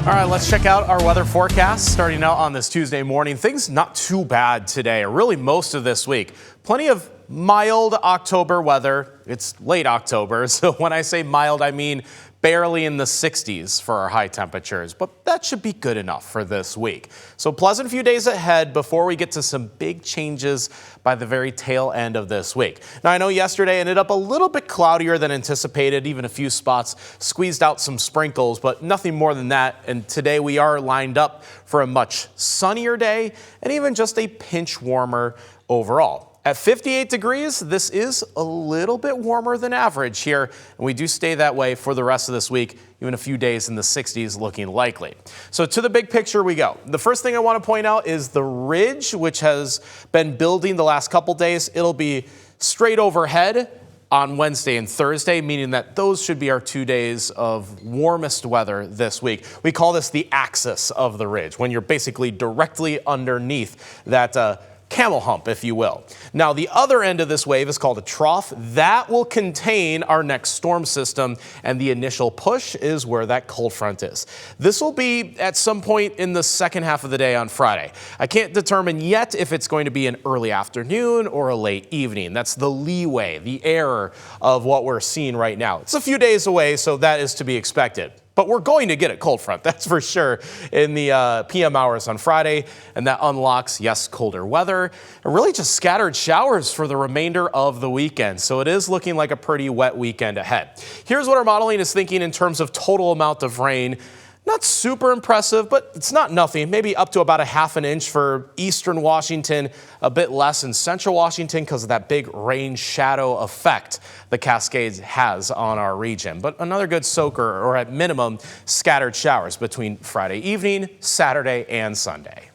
All right, let's check out our weather forecast starting out on this Tuesday morning. Things not too bad today, or really most of this week. Plenty of mild October weather. It's late October, so when I say mild, I mean barely in the 60s for our high temperatures, but that should be good enough for this week. So pleasant few days ahead before we get to some big changes by the very tail end of this week. Now, I know yesterday ended up a little bit cloudier than anticipated, even a few spots squeezed out some sprinkles, but nothing more than that. And today we are lined up for a much sunnier day and even just a pinch warmer overall. At 58 degrees, this is a little bit warmer than average here, and we do stay that way for the rest of this week, even a few days in the 60s looking likely. So to the big picture we go. The first thing I want to point out is the ridge, which has been building the last couple days. It'll be straight overhead on Wednesday and Thursday, meaning that those should be our 2 days of warmest weather this week. We call this the axis of the ridge, when you're basically directly underneath that camel hump, if you will. Now, the other end of this wave is called a trough. That will contain our next storm system, and the initial push is where that cold front is. This will be at some point in the second half of the day on Friday. I can't determine yet if it's going to be an early afternoon or a late evening. That's the leeway, the error of what we're seeing right now. It's a few days away, so that is to be expected. But we're going to get a cold front, that's for sure, in the PM hours on Friday. And that unlocks, yes, colder weather and really just scattered showers for the remainder of the weekend. So it is looking like a pretty wet weekend ahead. Here's what our modeling is thinking in terms of total amount of rain. Not super impressive, but it's not nothing. Maybe up to about a ½ an inch for eastern Washington, a bit less in central Washington because of that big rain shadow effect the Cascades has on our region. But another good soaker, or at minimum, scattered showers between Friday evening, Saturday, and Sunday.